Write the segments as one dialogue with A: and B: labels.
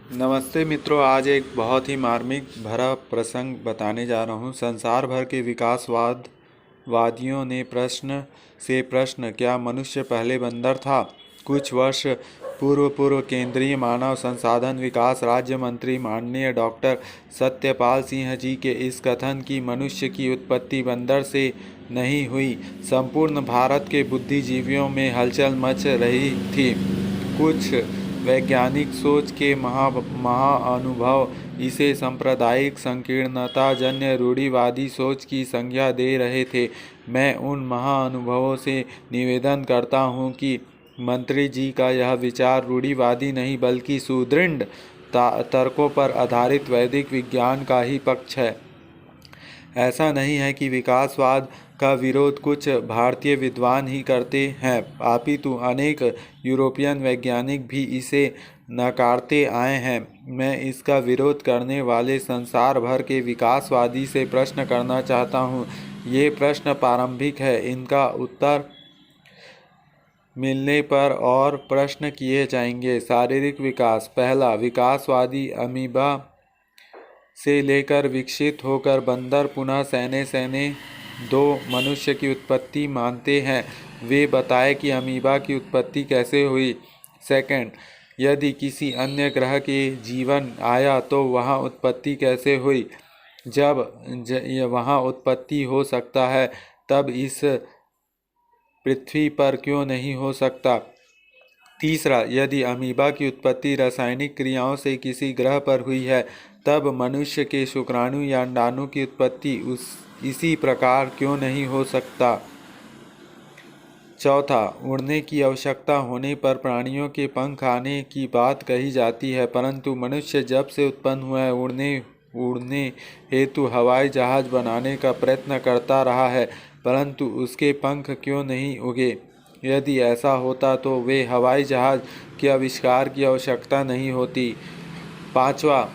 A: नमस्ते मित्रों, आज एक बहुत ही मार्मिक भरा प्रसंग बताने जा रहा हूँ। संसार भर के विकासवादियों ने प्रश्न, क्या मनुष्य पहले बंदर था? कुछ वर्ष पूर्व केंद्रीय मानव संसाधन विकास राज्य मंत्री माननीय डॉक्टर सत्यपाल सिंह जी के इस कथन कि मनुष्य की उत्पत्ति बंदर से नहीं हुई, संपूर्ण भारत के बुद्धिजीवियों में हलचल मच रही थी। कुछ वैज्ञानिक सोच के महाअनुभव इसे सांप्रदायिक संकीर्णता जन्य रूढ़िवादी सोच की संज्ञा दे रहे थे। मैं उन महाअनुभवों से निवेदन करता हूँ कि मंत्री जी का यह विचार रूढ़िवादी नहीं बल्कि सुदृढ़ तर्कों पर आधारित वैदिक विज्ञान का ही पक्ष है। ऐसा नहीं है कि विकासवाद का विरोध कुछ भारतीय विद्वान ही करते हैं, अपितु अनेक यूरोपियन वैज्ञानिक भी इसे नकारते आए हैं। मैं इसका विरोध करने वाले संसार भर के विकासवादी से प्रश्न करना चाहता हूँ। ये प्रश्न प्रारंभिक है, इनका उत्तर मिलने पर और प्रश्न किए जाएंगे। शारीरिक विकास। पहला, विकासवादी अमीबा से लेकर विकसित होकर बंदर पुनः सैने दो मनुष्य की उत्पत्ति मानते हैं। वे बताएं कि अमीबा की उत्पत्ति कैसे हुई। सेकंड, यदि किसी अन्य ग्रह के जीवन आया तो वहाँ उत्पत्ति कैसे हुई? जब वहाँ उत्पत्ति हो सकता है तब इस पृथ्वी पर क्यों नहीं हो सकता? तीसरा, यदि अमीबा की उत्पत्ति रासायनिक क्रियाओं से किसी ग्रह पर हुई है तब मनुष्य के शुक्राणु या अंडाणु की उत्पत्ति इसी प्रकार क्यों नहीं हो सकता? चौथा, उड़ने की आवश्यकता होने पर प्राणियों के पंख आने की बात कही जाती है, परंतु मनुष्य जब से उत्पन्न हुआ है उड़ने हेतु हवाई जहाज बनाने का प्रयत्न करता रहा है, परंतु उसके पंख क्यों नहीं उगे? यदि ऐसा होता तो वे हवाई जहाज के आविष्कार की आवश्यकता नहीं होती। पांचवा,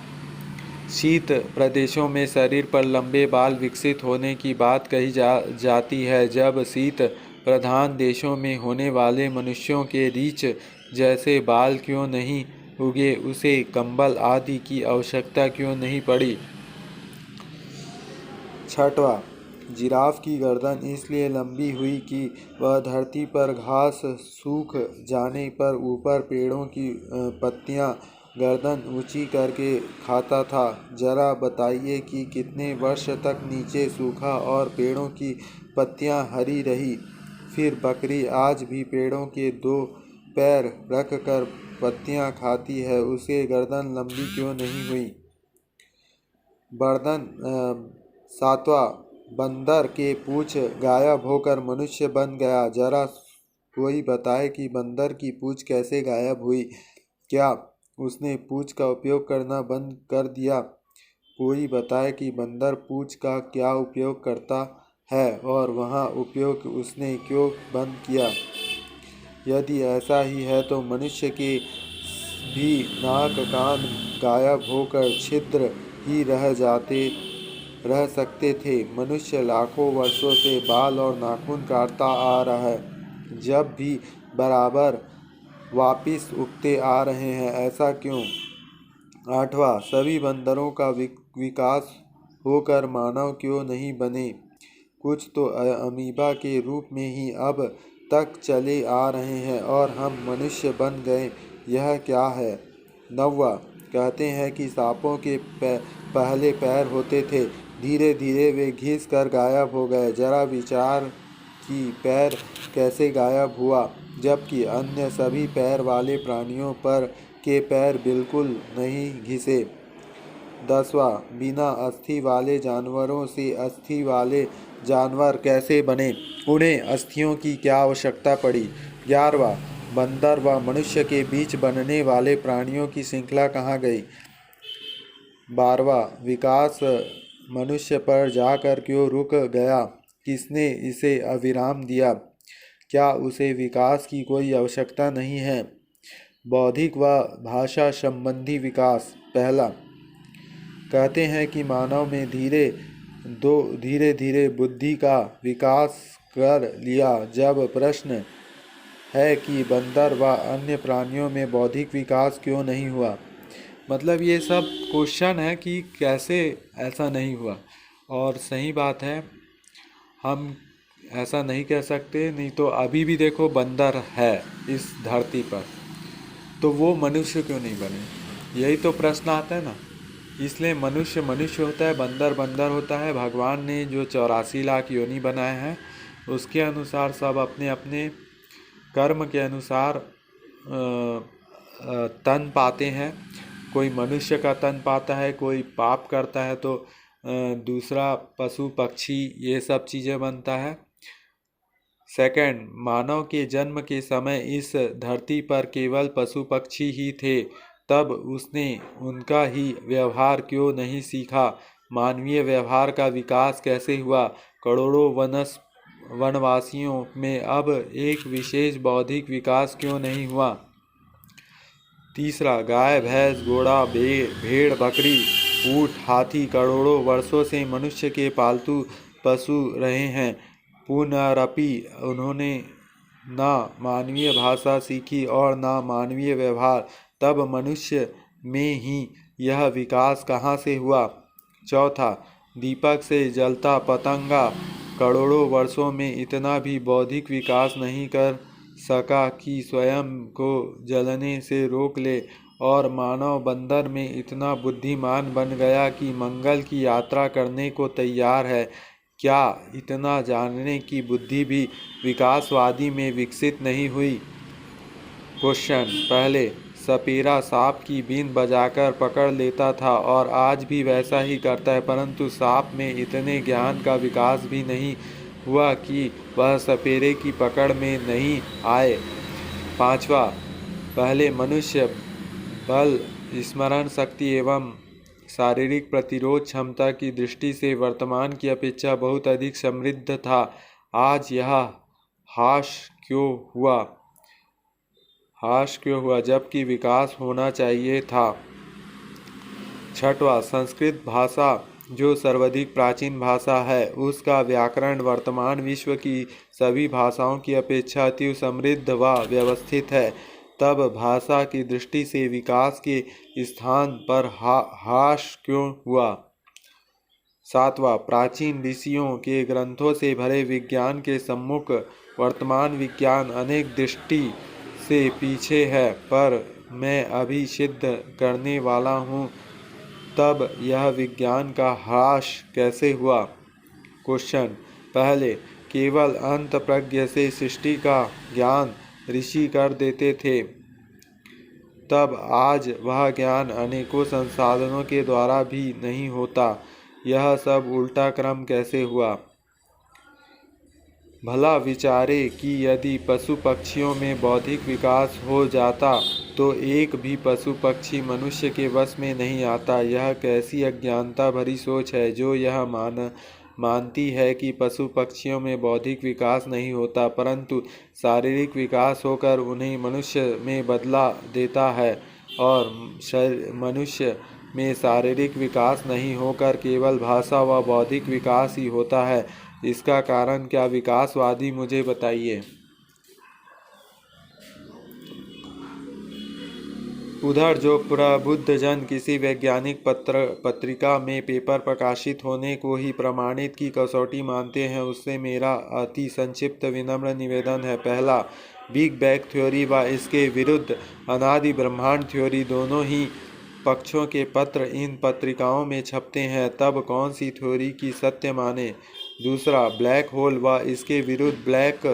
A: शीत प्रदेशों में शरीर पर लंबे बाल विकसित होने की बात कही जाती है, जब शीत प्रधान देशों में होने वाले मनुष्यों के रीछ जैसे बाल क्यों नहीं उगे? उसे कंबल आदि की आवश्यकता क्यों नहीं पड़ी? छठवां, जिराफ की गर्दन इसलिए लंबी हुई कि वह धरती पर घास सूख जाने पर ऊपर पेड़ों की पत्तियां गर्दन ऊंची करके खाता था। जरा बताइए कि कितने वर्ष तक नीचे सूखा और पेड़ों की पत्तियां हरी रही? फिर बकरी आज भी पेड़ों के दो पैर रख कर पत्तियां खाती है, उसके गर्दन लंबी क्यों नहीं हुई? बर्दन सातवां, बंदर के पूंछ गायब होकर मनुष्य बन गया। जरा कोई बताए कि बंदर की पूंछ कैसे गायब हुई? क्या उसने पूंछ का उपयोग करना बंद कर दिया? कोई बताए कि बंदर पूंछ का क्या उपयोग करता है और वह उपयोग उसने क्यों बंद किया? यदि ऐसा ही है तो मनुष्य के भी नाक कान गायब होकर छिद्र ही रह सकते थे। मनुष्य लाखों वर्षों से बाल और नाखून काटता आ रहा है, जब भी बराबर वापिस उगते आ रहे हैं, ऐसा क्यों? आठवां, सभी बंदरों का विकास होकर मानव क्यों नहीं बने? कुछ तो अमीबा के रूप में ही अब तक चले आ रहे हैं और हम मनुष्य बन गए, यह क्या है? नौवां, कहते हैं कि सांपों के पहले पैर होते थे, धीरे धीरे वे घिस कर गायब हो गए। जरा विचार कि पैर कैसे गायब हुआ, जबकि अन्य सभी पैर वाले प्राणियों पर के पैर बिल्कुल नहीं घिसे। 10वां, बिना अस्थि वाले जानवरों से अस्थि वाले जानवर कैसे बने? उन्हें अस्थियों की क्या आवश्यकता पड़ी? 11वां, बंदर व मनुष्य के बीच बनने वाले प्राणियों की श्रृंखला कहाँ गई? 12वां, विकास मनुष्य पर जाकर क्यों रुक गया? किसने इसे अविराम दिया? क्या उसे विकास की कोई आवश्यकता नहीं है? बौद्धिक व भाषा संबंधी विकास। पहला, कहते हैं कि मानव में धीरे धीरे बुद्धि का विकास कर लिया। जब प्रश्न है कि बंदर व अन्य प्राणियों में बौद्धिक विकास क्यों नहीं हुआ? मतलब ये सब क्वेश्चन है कि कैसे ऐसा नहीं हुआ। और सही बात है, हम ऐसा नहीं कह सकते, नहीं तो अभी भी देखो बंदर है इस धरती पर, तो वो मनुष्य क्यों नहीं बने? यही तो प्रश्न आता है ना। इसलिए मनुष्य मनुष्य होता है, बंदर बंदर होता है। भगवान ने जो 84 लाख योनि बनाए हैं उसके अनुसार सब अपने अपने कर्म के अनुसार तन पाते हैं। कोई मनुष्य का तन पाता है, कोई पाप करता है तो दूसरा पशु पक्षी ये सब चीज़ें बनता है। सेकंड, मानव के जन्म के समय इस धरती पर केवल पशु पक्षी ही थे, तब उसने उनका ही व्यवहार क्यों नहीं सीखा? मानवीय व्यवहार का विकास कैसे हुआ? करोड़ों वनवासियों में अब एक विशेष बौद्धिक विकास क्यों नहीं हुआ? तीसरा, गाय भैंस घोड़ा भेड़ बकरी ऊँट हाथी करोड़ों वर्षों से मनुष्य के पालतू पशु रहे हैं, पुनरपि उन्होंने ना मानवीय भाषा सीखी और ना मानवीय व्यवहार, तब मनुष्य में ही यह विकास कहाँ से हुआ? चौथा, दीपक से जलता पतंगा करोड़ों वर्षों में इतना भी बौद्धिक विकास नहीं कर सका कि स्वयं को जलने से रोक ले, और मानव बंदर में इतना बुद्धिमान बन गया कि मंगल की यात्रा करने को तैयार है। क्या इतना जानने की बुद्धि भी विकासवादी में विकसित नहीं हुई? क्वेश्चन, पहले सपेरा सांप की बीन बजाकर पकड़ लेता था और आज भी वैसा ही करता है, परंतु सांप में इतने ज्ञान का विकास भी नहीं हुआ कि वह सपेरे की पकड़ में नहीं आए। पांचवा, पहले मनुष्य बल स्मरण शक्ति एवं शारीरिक प्रतिरोध क्षमता की दृष्टि से वर्तमान की अपेक्षा बहुत अधिक समृद्ध था, आज यह ह्रास क्यों हुआ जबकि विकास होना चाहिए था? छठवां, संस्कृत भाषा जो सर्वाधिक प्राचीन भाषा है, उसका व्याकरण वर्तमान विश्व की सभी भाषाओं की अपेक्षा अति समृद्ध व व्यवस्थित है, तब भाषा की दृष्टि से विकास के स्थान पर ह्रास क्यों हुआ? सातवां, प्राचीन ऋषियों के ग्रंथों से भरे विज्ञान के सम्मुख वर्तमान विज्ञान अनेक दृष्टि से पीछे है, पर मैं अभी सिद्ध करने वाला हूँ, तब यह विज्ञान का ह्रास कैसे हुआ? क्वेश्चन, पहले केवल अंतःप्रज्ञ से सृष्टि का ज्ञान ऋषि कर देते थे, तब आज वह ज्ञान अनेकों संसाधनों के द्वारा भी नहीं होता, यह सब उल्टा क्रम कैसे हुआ? भला विचारे कि यदि पशु पक्षियों में बौद्धिक विकास हो जाता तो एक भी पशु पक्षी मनुष्य के वश में नहीं आता। यह कैसी अज्ञानता भरी सोच है जो यह मानती है कि पशु पक्षियों में बौद्धिक विकास नहीं होता, परंतु शारीरिक विकास होकर उन्हें मनुष्य में बदला देता है, और मनुष्य में शारीरिक विकास नहीं होकर केवल भाषा व बौद्धिक विकास ही होता है। इसका कारण क्या? विकासवादी मुझे बताइए। उधर जो प्रबुद्ध जन किसी वैज्ञानिक पत्रिका में पेपर प्रकाशित होने को ही प्रमाणित की कसौटी मानते हैं, उससे मेरा अति संक्षिप्त विनम्र निवेदन है। पहला, बिग बैंग थ्योरी व इसके विरुद्ध अनादि ब्रह्मांड थ्योरी, दोनों ही पक्षों के पत्र इन पत्रिकाओं में छपते हैं, तब कौन सी थ्योरी की सत्य माने? दूसरा, ब्लैक होल व इसके विरुद्ध ब्लैक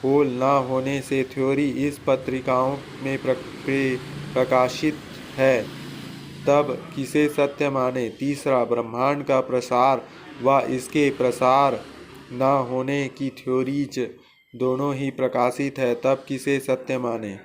A: होल न होने से थ्योरी इस पत्रिकाओं में प्रकाशित है, तब किसे सत्य माने? तीसरा, ब्रह्मांड का प्रसार व इसके प्रसार न होने की थ्योरीज दोनों ही प्रकाशित है, तब किसे सत्य माने?